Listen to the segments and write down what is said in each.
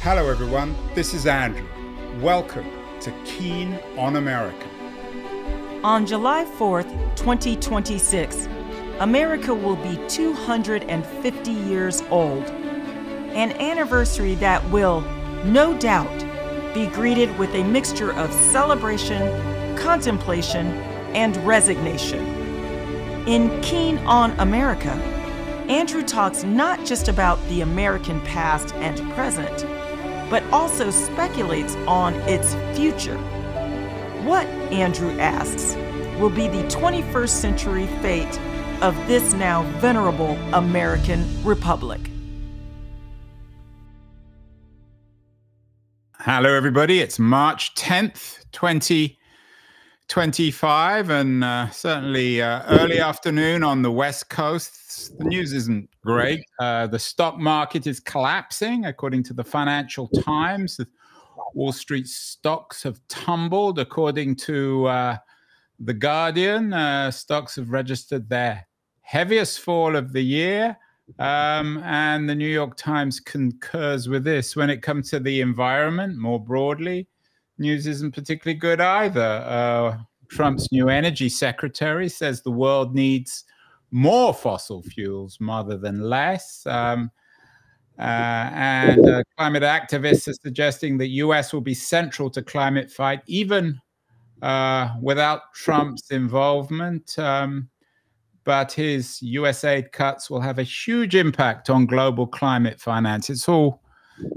Hello everyone, this is Andrew. Welcome to Keen on America. On July 4th, 2026, America will be 250 years old, an anniversary that will, no doubt, be greeted with a mixture of celebration, contemplation, and resignation. In Keen on America, Andrew talks not just about the American past and present, but also speculates on its future. What, Andrew asks, will be the 21st century fate of this now venerable American republic? Hello everybody, it's March 10th, 2025, and certainly early afternoon on the West Coast. The news isn't great. The stock market is collapsing, according to the Financial Times. Wall Street stocks have tumbled, according to The Guardian. Stocks have registered their heaviest fall of the year, and the New York Times concurs with this. When it comes to the environment more broadly, news isn't particularly good either. Trump's new energy secretary says the world needs more fossil fuels rather than less. And climate activists are suggesting the U.S. will be central to climate fight, even without Trump's involvement. But his U.S. aid cuts will have a huge impact on global climate finance. It's all,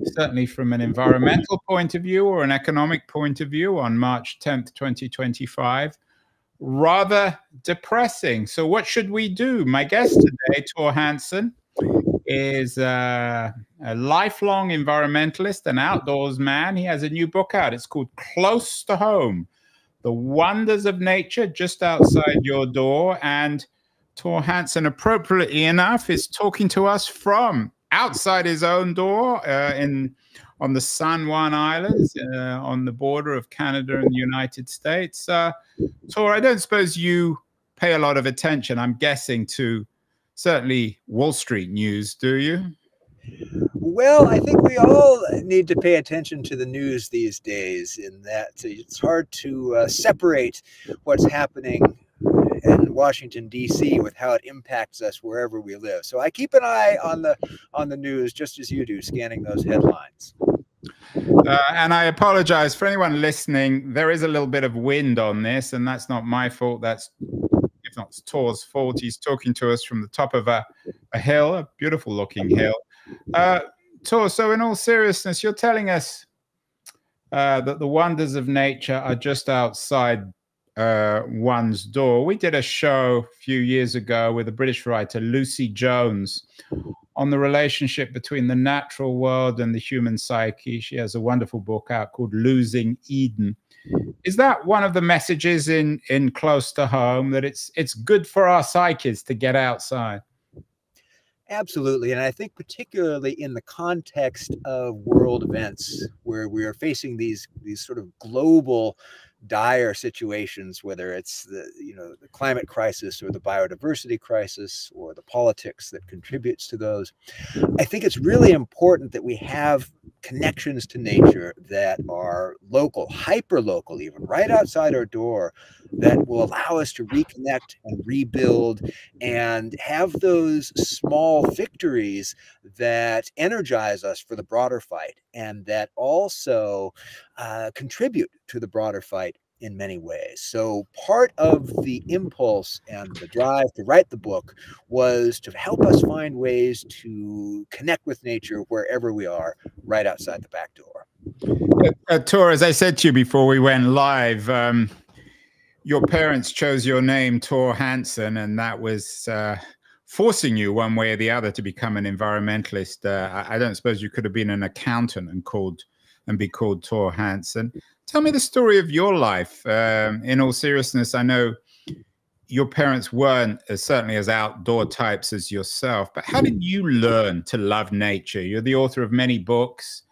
certainly from an environmental point of view or an economic point of view, on March 10th, 2025, rather depressing. So what should we do? My guest today, Thor Hanson, is a lifelong environmentalist and outdoors man. He has a new book out. It's called Close to Home: The Wonders of Nature Just Outside Your Door. And Thor Hanson, appropriately enough, is talking to us from outside his own door on the San Juan Islands, on the border of Canada and the United States. Thor, I don't suppose you pay a lot of attention, I'm guessing, to certainly Wall Street news, do you? Well, I think we all need to pay attention to the news these days, in that it's hard to separate what's happening in Washington, D.C. with how it impacts us wherever we live. So I keep an eye on the news, just as you do, scanning those headlines. And I apologize for anyone listening. There is a little bit of wind on this, and that's not my fault. That's, if not Thor's fault. He's talking to us from the top of a hill, a beautiful looking hill. Thor, so in all seriousness, you're telling us that the wonders of nature are just outside one's door. We did a show a few years ago with a British writer, Lucy Jones, on the relationship between the natural world and the human psyche. She has a wonderful book out called Losing Eden. Is that one of the messages in Close to Home, that it's good for our psyches to get outside? Absolutely. And I think particularly in the context of world events, where we are facing these sort of global dire situations, whether it's the climate crisis or the biodiversity crisis or the politics that contributes to those, I think it's really important that we have connections to nature that are local, hyper local, even right outside our door, that will allow us to reconnect and rebuild and have those small victories that energize us for the broader fight, and that also contribute to the broader fight in many ways. So part of the impulse and the drive to write the book was to help us find ways to connect with nature wherever we are, right outside the back door. Thor, as I said to you before we went live, your parents chose your name, Thor Hanson, and that was forcing you one way or the other to become an environmentalist. I don't suppose you could have been an accountant and be called Thor Hanson. Tell me the story of your life. In all seriousness, I know your parents weren't certainly as outdoor types as yourself, but how did you learn to love nature? You're the author of many books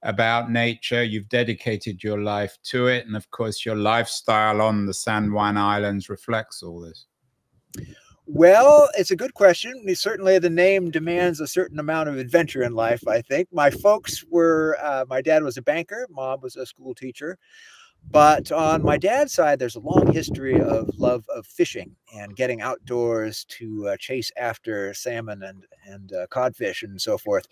about nature. You've dedicated your life to it. And of course, your lifestyle on the San Juan Islands reflects all this. Well, it's a good question. Certainly, the name demands a certain amount of adventure in life, I think. My folks were, my dad was a banker, mom was a school teacher. But on my dad's side, there's a long history of love of fishing and getting outdoors to chase after salmon and codfish and so forth.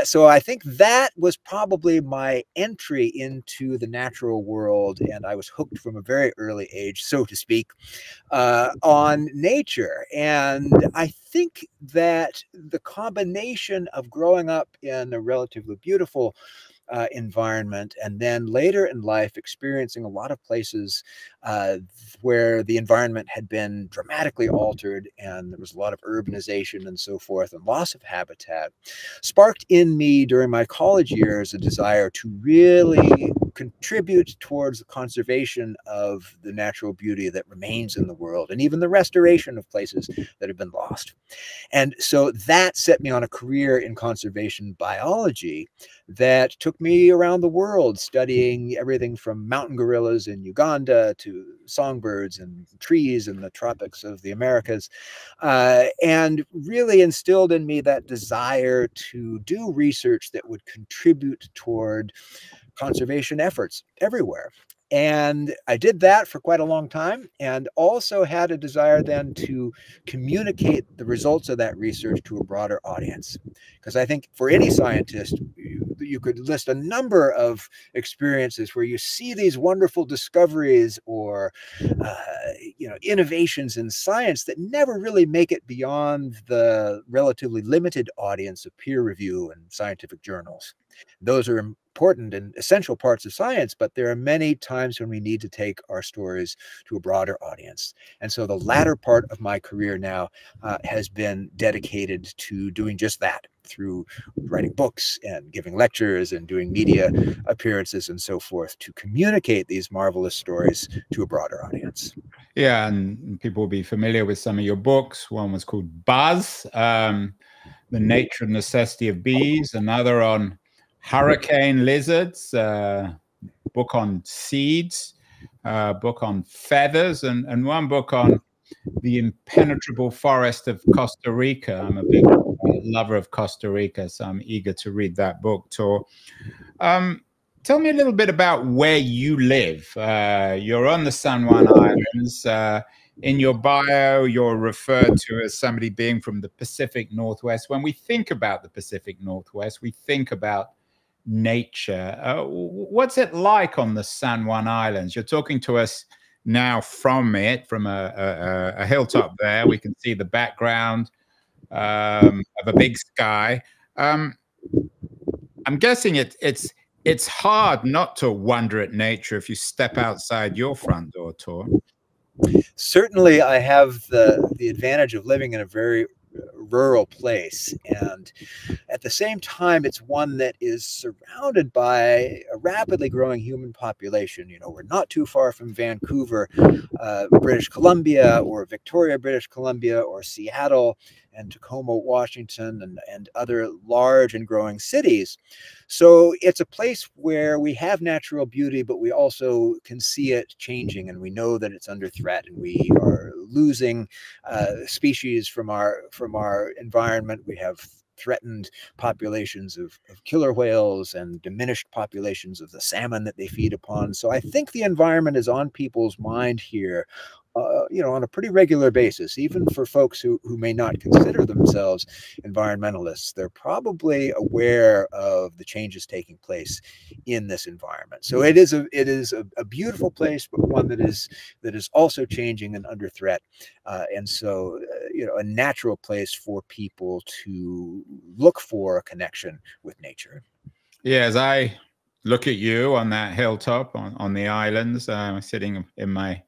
So I think that was probably my entry into the natural world, and I was hooked from a very early age, so to speak, on nature. And I think that the combination of growing up in a relatively beautiful environment, and then later in life experiencing a lot of places where the environment had been dramatically altered and there was a lot of urbanization and so forth and loss of habitat, sparked in me during my college years a desire to really contribute towards the conservation of the natural beauty that remains in the world, and even the restoration of places that have been lost. And so that set me on a career in conservation biology that took me around the world, studying everything from mountain gorillas in Uganda to songbirds and trees in the tropics of the Americas, and really instilled in me that desire to do research that would contribute toward conservation efforts everywhere. And I did that for quite a long time, and also had a desire then to communicate the results of that research to a broader audience. Because I think for any scientist, you could list a number of experiences where you see these wonderful discoveries or innovations in science that never really make it beyond the relatively limited audience of peer review and scientific journals. Those are important and essential parts of science, but there are many times when we need to take our stories to a broader audience. And so the latter part of my career now has been dedicated to doing just that, through writing books and giving lectures and doing media appearances and so forth, to communicate these marvelous stories to a broader audience. Yeah, and people will be familiar with some of your books. One was called Buzz, The Nature and Necessity of Bees, another on hurricane lizards, book on seeds, book on feathers, and one book on the impenetrable forest of Costa Rica. I'm a big lover of Costa Rica, so I'm eager to read that book, Thor. Tell me a little bit about where you live. You're on the San Juan Islands. In your bio, you're referred to as somebody being from the Pacific Northwest. When we think about the Pacific Northwest, we think about nature. What's it like on the San Juan Islands? You're talking to us now from it, from a hilltop there. We can see the background of a big sky. I'm guessing it's hard not to wonder at nature if you step outside your front door, Thor. Certainly, I have the advantage of living in a very rural place, and at the same time it's one that is surrounded by a rapidly growing human population. We're not too far from Vancouver, British Columbia, or Victoria, British Columbia, or Seattle and Tacoma, Washington, and other large and growing cities. So it's a place where we have natural beauty, but we also can see it changing, and we know that it's under threat, and we are losing species from our environment. We have threatened populations of killer whales and diminished populations of the salmon that they feed upon. So I think the environment is on people's mind here, on a pretty regular basis. Even for folks who may not consider themselves environmentalists, they're probably aware of the changes taking place in this environment. So it is a beautiful place, but one that is also changing and under threat. And so, a natural place for people to look for a connection with nature. Yeah, as I look at you on that hilltop on the islands, I'm sitting at my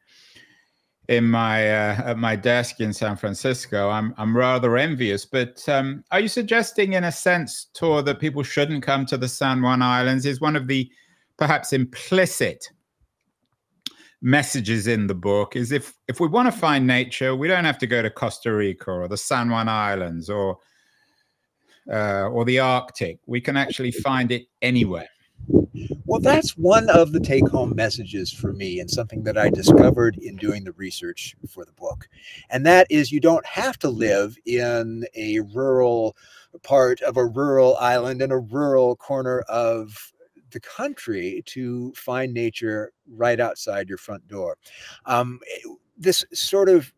desk in San Francisco. I'm rather envious. But are you suggesting, in a sense, Thor, that people shouldn't come to the San Juan Islands? Is one of the perhaps implicit messages in the book is if we want to find nature, we don't have to go to Costa Rica or the San Juan Islands or the Arctic. We can actually find it anywhere. Well, that's one of the take-home messages for me, and something that I discovered in doing the research for the book. And that is, you don't have to live in a rural part of a rural island in a rural corner of the country to find nature right outside your front door. This sort of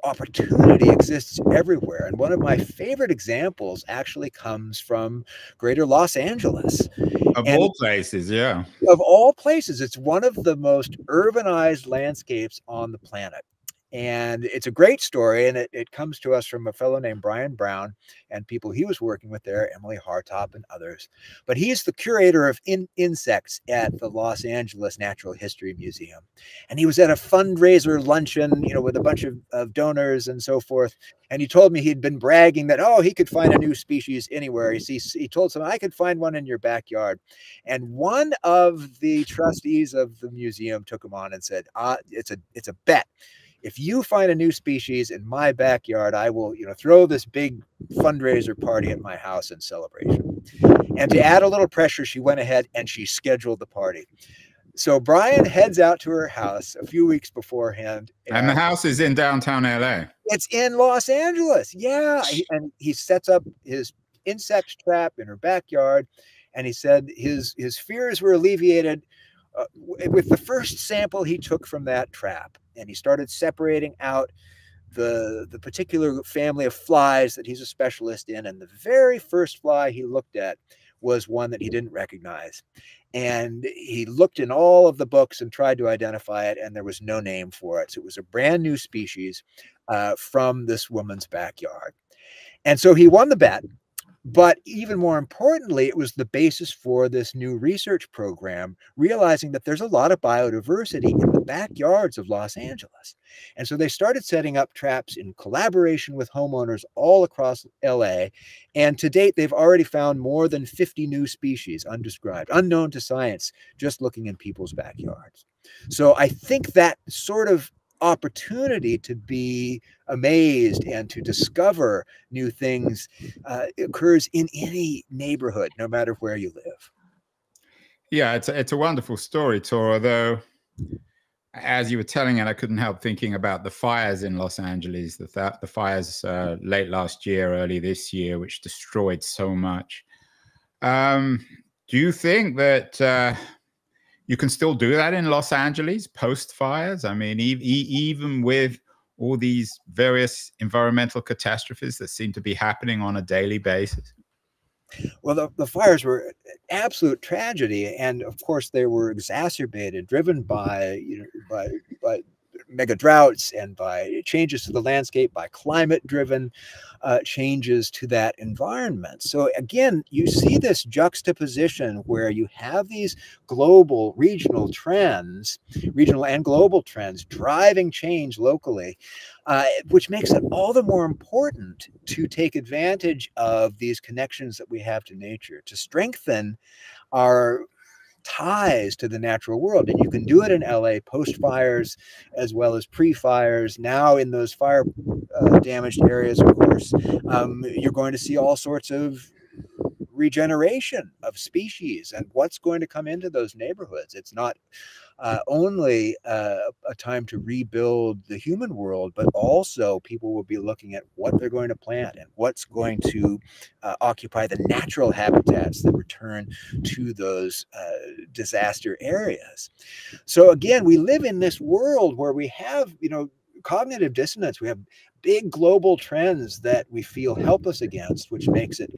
opportunity exists everywhere. And one of my favorite examples actually comes from greater Los Angeles. Of And all places, yeah. of all places, it's one of the most urbanized landscapes on the planet. And it's a great story, and it comes to us from a fellow named Brian Brown and people he was working with there, Emily Hartop and others. But he's the curator of insects at the Los Angeles Natural History Museum. And he was at a fundraiser luncheon, with a bunch of donors and so forth. And he told me he'd been bragging that, oh, he could find a new species anywhere. He told someone, I could find one in your backyard. And one of the trustees of the museum took him on and said, it's a bet. If you find a new species in my backyard, I will, throw this big fundraiser party at my house in celebration. And to add a little pressure, she went ahead and she scheduled the party. So Brian heads out to her house a few weeks beforehand. And the house is in downtown LA. It's in Los Angeles. Yeah. And he sets up his insect trap in her backyard. And he said his fears were alleviated with the first sample he took from that trap. And he started separating out the particular family of flies that he's a specialist in. And the very first fly he looked at was one that he didn't recognize. And he looked in all of the books and tried to identify it, and there was no name for it. So it was a brand new species from this woman's backyard. And so he won the bet. But even more importantly, it was the basis for this new research program, realizing that there's a lot of biodiversity in the backyards of Los Angeles. And so they started setting up traps in collaboration with homeowners all across LA. And to date, they've already found more than 50 new species, undescribed, unknown to science, just looking in people's backyards. So I think that sort of opportunity to be amazed and to discover new things occurs in any neighborhood, no matter where you live. Yeah, it's a wonderful story, Thor. Although, as you were telling it, I couldn't help thinking about the fires in Los Angeles, the fires late last year, early this year, which destroyed so much. Do you think that you can still do that in Los Angeles post fires? I mean, even with all these various environmental catastrophes that seem to be happening on a daily basis? Well, the fires were an absolute tragedy, and of course they were exacerbated, driven by by mega droughts and by changes to the landscape, by climate-driven changes to that environment. So again, you see this juxtaposition where you have these global, regional and global trends driving change locally, which makes it all the more important to take advantage of these connections that we have to nature, to strengthen our ties to the natural world. And you can do it in LA post fires as well as pre-fires. Now in those fire damaged areas, of course, you're going to see all sorts of regeneration of species and what's going to come into those neighborhoods. It's not only a time to rebuild the human world, but also people will be looking at what they're going to plant and what's going to occupy the natural habitats that return to those disaster areas. So again, we live in this world where we have, cognitive dissonance. We have big global trends that we feel helpless against, which makes it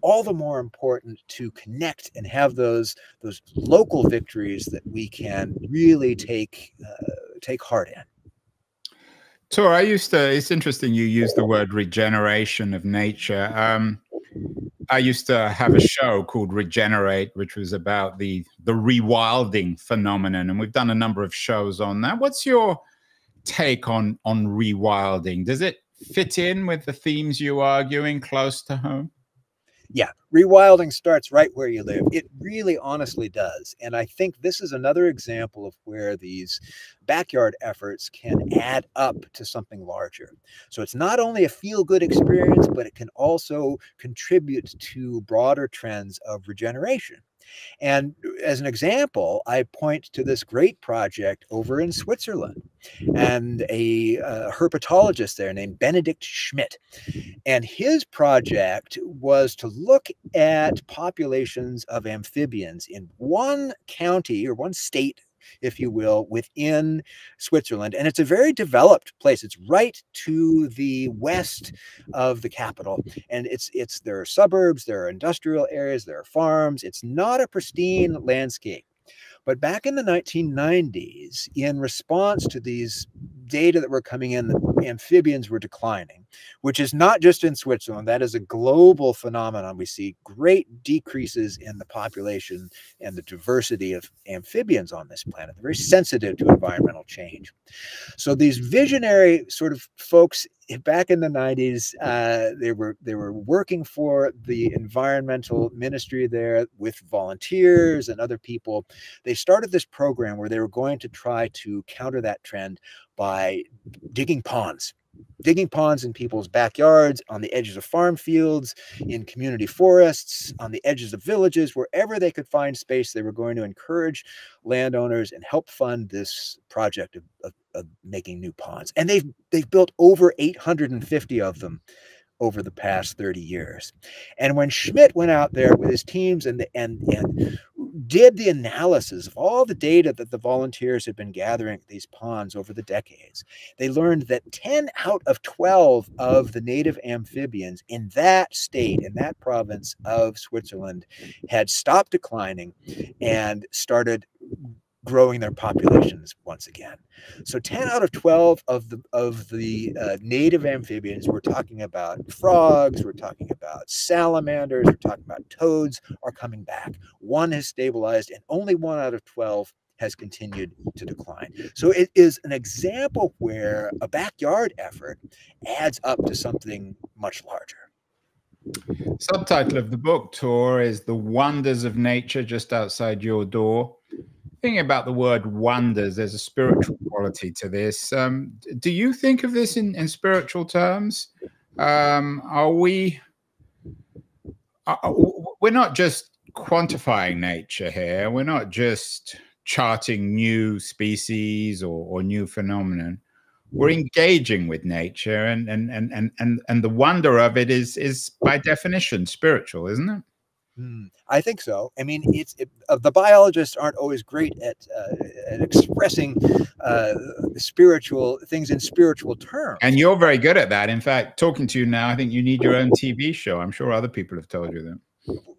all the more important to connect and have those local victories that we can really take heart in. Tor, it's interesting you use the word regeneration of nature. I used to have a show called Regenerate, which was about the rewilding phenomenon, and we've done a number of shows on that. What's your take on rewilding? Does it fit in with the themes you're arguing close to home? Yeah, rewilding starts right where you live. It really honestly does. And I think this is another example of where these backyard efforts can add up to something larger. So it's not only a feel-good experience, but it can also contribute to broader trends of regeneration. And as an example, I point to this great project over in Switzerland and a herpetologist there named Benedict Schmidt. And his project was to look at populations of amphibians in one county or one state, if you will, within Switzerland. And it's a very developed place. It's right to the west of the capital. And there are suburbs, there are industrial areas, there are farms. It's not a pristine landscape. But back in the 1990s, in response to these data that were coming in, the amphibians were declining, which is not just in Switzerland. That is a global phenomenon. We see great decreases in the population and the diversity of amphibians on this planet. They're very sensitive to environmental change. So these visionary sort of folks back in the 90s, they were working for the environmental ministry there with volunteers and other people. They started this program where they were going to try to counter that trend by digging ponds in people's backyards, on the edges of farm fields, in community forests, on the edges of villages, wherever they could find space. They were going to encourage landowners and help fund this project of making new ponds. And they've built over 850 of them over the past 30 years. And when Schmidt went out there with his teams and did the analysis of all the data that the volunteers had been gathering at these ponds over the decades, they learned that 10 out of 12 of the native amphibians in that state, in that province of Switzerland, had stopped declining and started growing their populations once again. So 10 out of 12 of the native amphibians, we're talking about frogs, we're talking about salamanders, we're talking about toads, are coming back. One has stabilized, and only 1 out of 12 has continued to decline. So it is an example where a backyard effort adds up to something much larger. Subtitle of the book, Thor, is The Wonders of Nature Just Outside Your Door. Thinking about the word wonders, there's a spiritual quality to this. Do you think of this in spiritual terms? We're not just quantifying nature here. We're not just charting new species or new phenomenon. We're engaging with nature, and the wonder of it is by definition spiritual, isn't it? I think so. I mean, the biologists aren't always great at expressing spiritual things in spiritual terms. And you're very good at that. In fact, talking to you now, I think you need your own TV show. I'm sure other people have told you that.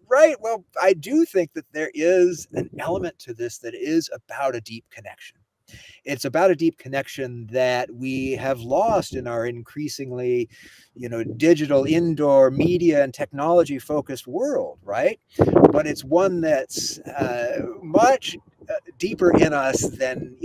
Right. Well, I do think that there is an element to this that is about a deep connection. It's about a deep connection that we have lost in our increasingly, digital, indoor media and technology focused world, right? But it's one that's much deeper in us than,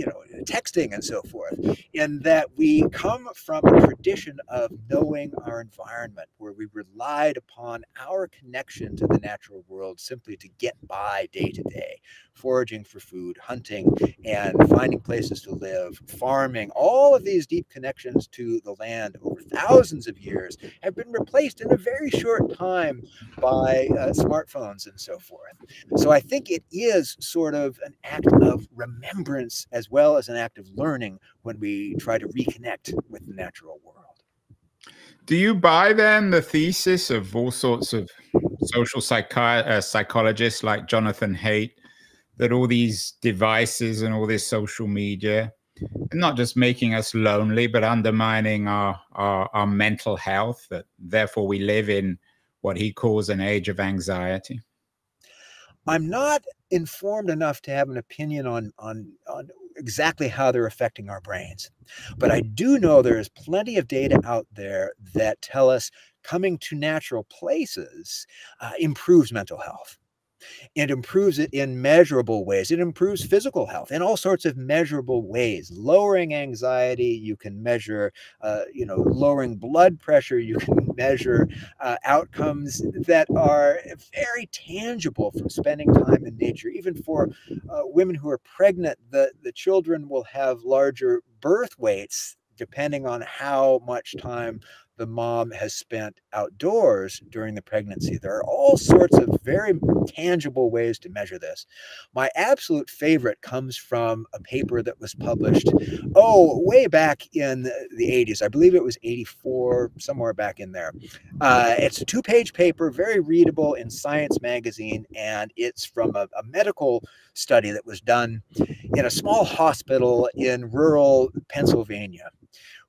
texting and so forth, in that we come from a tradition of knowing our environment, where we relied upon our connection to the natural world simply to get by day to day, foraging for food, hunting, and finding places to live, farming. All of these deep connections to the land over thousands of years have been replaced in a very short time by smartphones and so forth. So I think it is sort of an act of remembrance as well as an act of learning when we try to reconnect with the natural world. Do you buy then the thesis of all sorts of social psychologists like Jonathan Haidt that all these devices and all this social media are not just making us lonely, but undermining our mental health, that therefore we live in what he calls an age of anxiety? I'm not informed enough to have an opinion on exactly how they're affecting our brains. But I do know there is plenty of data out there that tell us coming to natural places improves mental health. It improves it in measurable ways. It improves physical health in all sorts of measurable ways. Lowering anxiety, you can measure, lowering blood pressure, you can measure outcomes that are very tangible from spending time in nature. Even for women who are pregnant, the children will have larger birth weights depending on how much time the mom has spent outdoors during the pregnancy. There are all sorts of very tangible ways to measure this. My absolute favorite comes from a paper that was published, way back in the 80s. I believe it was 84, somewhere back in there. It's a 2-page paper, very readable in Science magazine, and it's from a medical study that was done in a small hospital in rural Pennsylvania,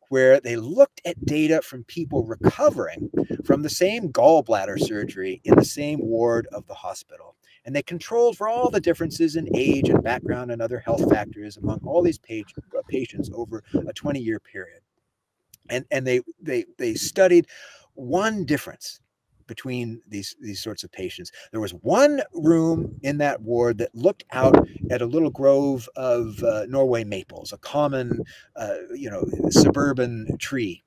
where they looked at data from people recovering from the same gallbladder surgery in the same ward of the hospital. And they controlled for all the differences in age and background and other health factors among all these patients over a 20-year period. And they studied one difference between these sorts of patients. There was one room in that ward that looked out at a little grove of Norway maples, a common, suburban tree.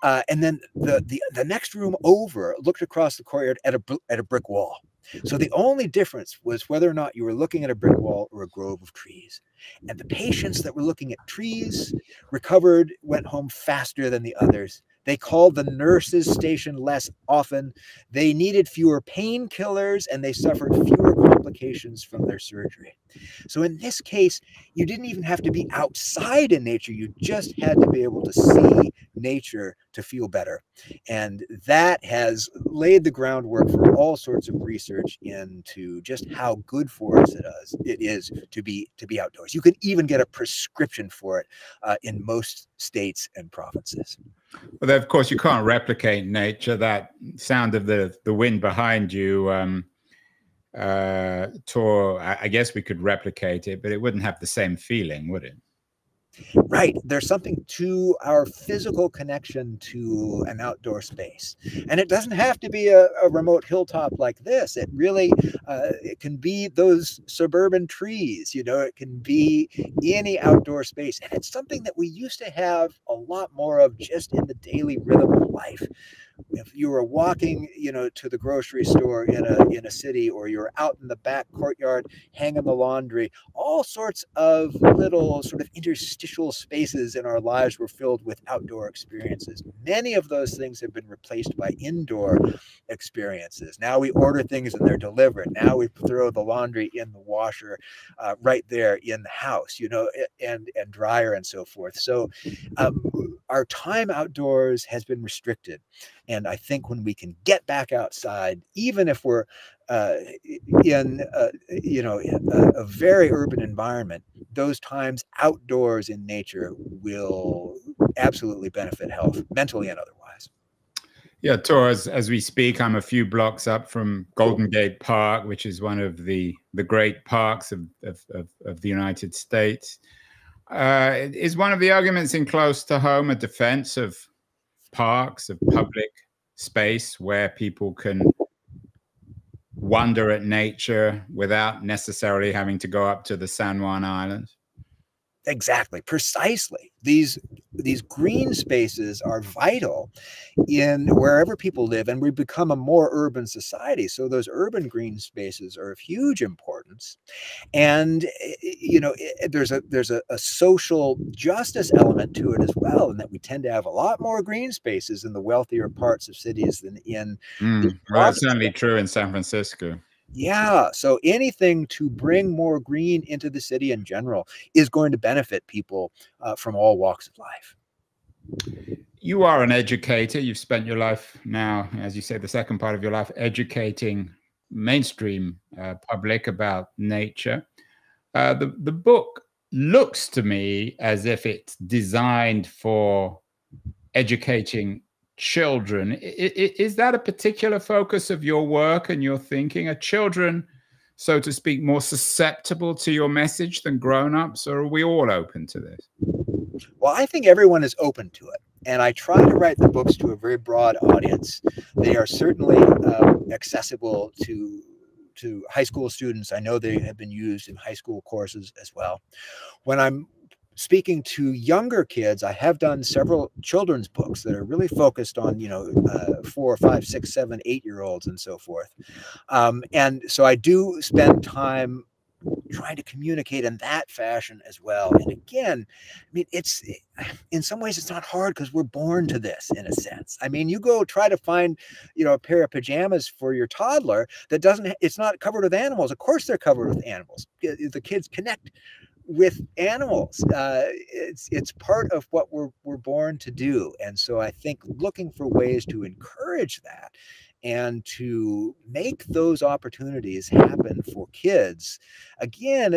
And then the next room over looked across the courtyard at a brick wall. So the only difference was whether or not you were looking at a brick wall or a grove of trees. And the patients that were looking at trees recovered, went home faster than the others. They called the nurses station less often. They needed fewer painkillers, and they suffered fewer complications from their surgery. So in this case, you didn't even have to be outside in nature. You just had to be able to see nature to feel better. And that has laid the groundwork for all sorts of research into just how good for us it is to be outdoors. You can even get a prescription for it in most states and provinces. Well, of course, you can't replicate nature. That sound of the wind behind you, Thor, I guess we could replicate it, but it wouldn't have the same feeling, would it? Right. There's something to our physical connection to an outdoor space. And it doesn't have to be a remote hilltop like this. It really, it can be those suburban trees, it can be any outdoor space. And it's something that we used to have a lot more of just in the daily rhythm of life. If you were walking, to the grocery store in a city, or you're out in the back courtyard hanging the laundry, all sorts of little sort of interstitial spaces in our lives were filled with outdoor experiences. Many of those things have been replaced by indoor experiences. Now we order things and they're delivered. Now we throw the laundry in the washer right there in the house, and dryer and so forth. So our time outdoors has been restricted. And I think when we can get back outside, even if we're in a very urban environment, those times outdoors in nature will absolutely benefit health, mentally and otherwise. Yeah, Thor, as we speak, I'm a few blocks up from Golden Gate Park, which is one of the great parks of the United States. Is one of the arguments in Close to Home a defense of parks, of public space where people can wonder at nature without necessarily having to go up to the San Juan Islands? Exactly, precisely. These green spaces are vital in wherever people live, and we become a more urban society. So those urban green spaces are of huge importance. And there's a social justice element to it as well, in that we tend to have a lot more green spaces in the wealthier parts of cities than in. Well, that's certainly true in San Francisco. Yeah, so anything to bring more green into the city in general is going to benefit people from all walks of life. You are an educator. You've spent your life now, as you say, the second part of your life, educating mainstream public about nature. The book looks to me as if it's designed for educating children. Is that a particular focus of your work and your thinking? Are children, so to speak, more susceptible to your message than grown-ups, or are we all open to this? Well, I think everyone is open to it. And I try to write the books to a very broad audience. They are certainly accessible to high school students. I know they have been used in high school courses as well. When I'm speaking to younger kids, I have done several children's books that are really focused on, 4, 5, 6, 7, 8-year-olds and so forth. And so I do spend time trying to communicate in that fashion as well. And again, I mean, in some ways it's not hard because we're born to this in a sense. I mean, you go try to find, a pair of pajamas for your toddler that it's not covered with animals. Of course they're covered with animals. The kids connect with animals. It's part of what we're born to do. And so I think looking for ways to encourage that and to make those opportunities happen for kids, again,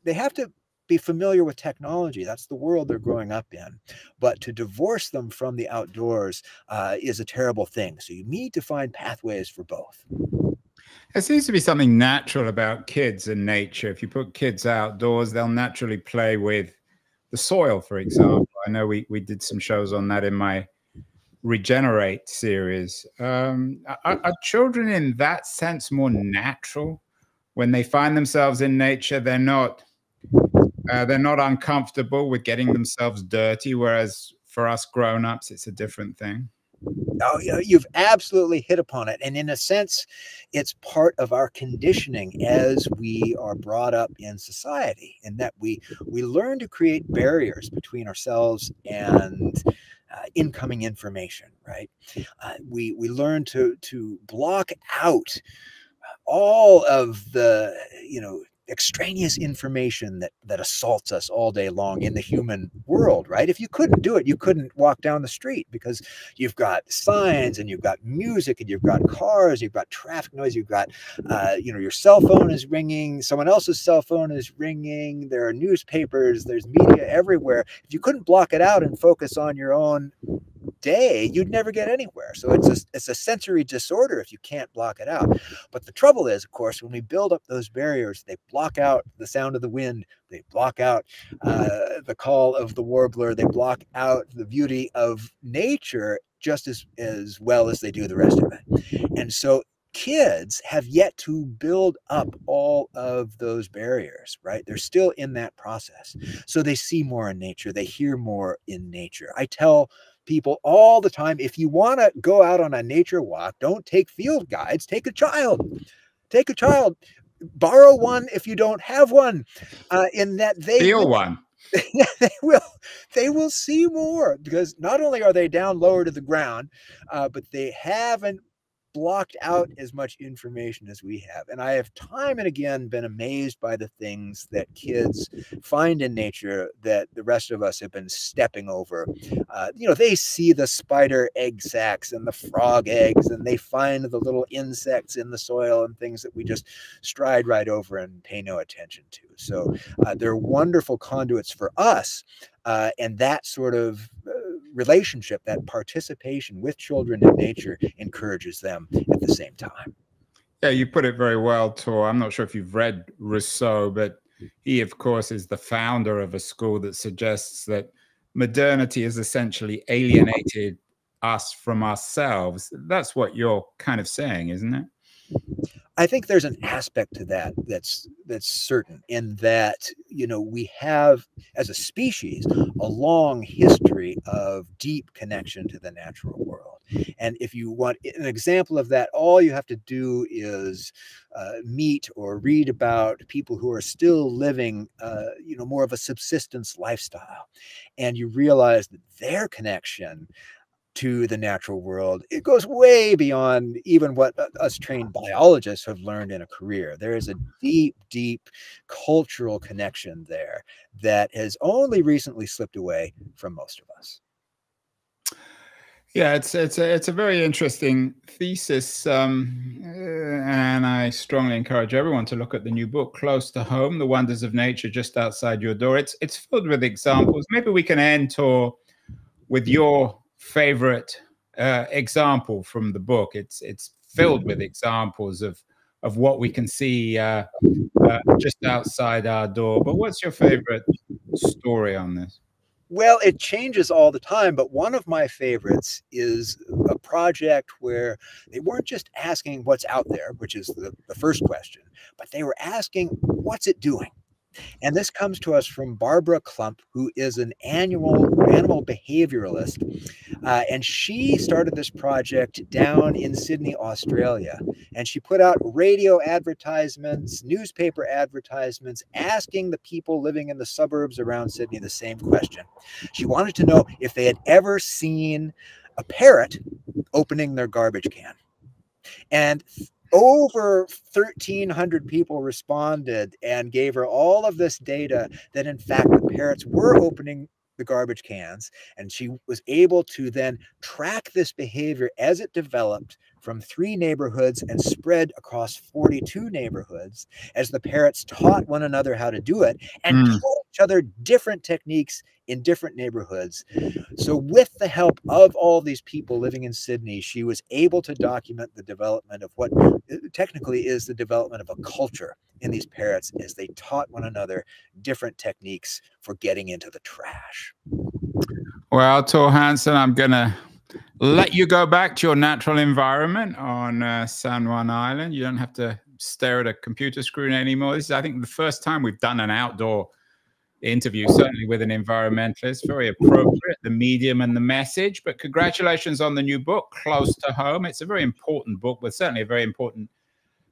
they have to be familiar with technology. That's the world they're growing up in. But to divorce them from the outdoors is a terrible thing. So you need to find pathways for both. There seems to be something natural about kids and nature. If you put kids outdoors, they'll naturally play with the soil, for example. I know we did some shows on that in my Regenerate series. Are children in that sense more natural when they find themselves in nature? They're not uncomfortable with getting themselves dirty, whereas for us grown-ups, it's a different thing. Oh, you've absolutely hit upon it. And in a sense, it's part of our conditioning as we are brought up in society, in that we learn to create barriers between ourselves and incoming information, right? We learn to block out all of the, extraneous information that assaults us all day long in the human world, right? If you couldn't do it, you couldn't walk down the street because you've got signs and you've got music and you've got cars, you've got traffic noise, you've got, your cell phone is ringing, someone else's cell phone is ringing, there are newspapers, there's media everywhere. If you couldn't block it out and focus on your own day, you'd never get anywhere. So it's a sensory disorder if you can't block it out. But the trouble is, of course, when we build up those barriers, they block out the sound of the wind, they block out the call of the warbler, they block out the beauty of nature just as well as they do the rest of it. And so kids have yet to build up all of those barriers, right? They're still in that process. So they see more in nature, they hear more in nature. I tell people all the time, if you want to go out on a nature walk, don't take field guides, take a child. Take a child. Borrow one if you don't have one. In that they one. They will see more, because not only are they down lower to the ground, but they haven't blocked out as much information as we have. And I have time and again been amazed by the things that kids find in nature that the rest of us have been stepping over. They see the spider egg sacs and the frog eggs, and they find the little insects in the soil and things that we just stride right over and pay no attention to. So they're wonderful conduits for us. And that sort of relationship, that participation with children in nature, encourages them at the same time. Yeah, you put it very well, Thor. I'm not sure if you've read Rousseau, but he, of course, is the founder of a school that suggests that modernity has essentially alienated us from ourselves. That's what you're kind of saying, isn't it? I think there's an aspect to that that's certain, in that, we have, as a species, a long history of deep connection to the natural world. And if you want an example of that, all you have to do is meet or read about people who are still living, more of a subsistence lifestyle. And you realize that their connection to the natural world, it goes way beyond even what us trained biologists have learned in a career. There is a deep, deep cultural connection there that has only recently slipped away from most of us. Yeah, it's a very interesting thesis, and I strongly encourage everyone to look at the new book, Close to Home: The Wonders of Nature Just Outside Your Door. It's filled with examples. Maybe we can end, Thor, with your favorite example from the book. It's filled with examples of what we can see just outside our door. But what's your favorite story on this? Well, it changes all the time, but one of my favorites is a project where they weren't just asking what's out there, which is the first question, but they were asking, what's it doing? And this comes to us from Barbara Klump, who is an animal behavioralist. And she started this project down in Sydney, Australia. And she put out radio advertisements, newspaper advertisements, asking the people living in the suburbs around Sydney the same question. She wanted to know if they had ever seen a parrot opening their garbage can. And over 1,300 people responded and gave her all of this data that, in fact, the parrots were opening the garbage cans. And she was able to then track this behavior as it developed from 3 neighborhoods and spread across 42 neighborhoods as the parrots taught one another how to do it and taught each other different techniques in different neighborhoods. So with the help of all these people living in Sydney, she was able to document the development of what technically is the development of a culture in these parrots as they taught one another different techniques for getting into the trash. Well, Thor Hanson, I'm going to let you go back to your natural environment on San Juan Island. You don't have to stare at a computer screen anymore. This is, I think, the first time we've done an outdoor interview, certainly with an environmentalist. Very appropriate, the medium and the message. But congratulations on the new book, Close to Home. It's a very important book, but certainly a very important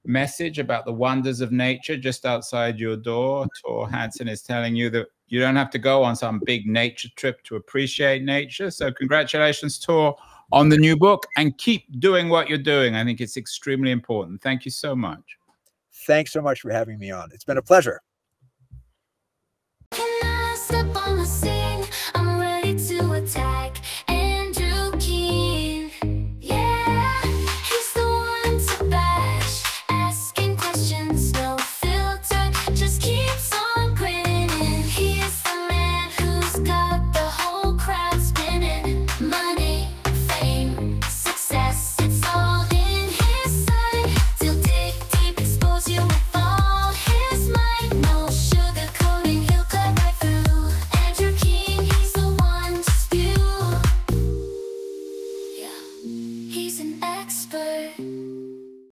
message about the wonders of nature just outside your door. Thor Hanson is telling you that you don't have to go on some big nature trip to appreciate nature. So congratulations, Thor, on the new book, and keep doing what you're doing. I think it's extremely important. Thank you so much. Thanks so much for having me on. It's been a pleasure. Can I step on the sea?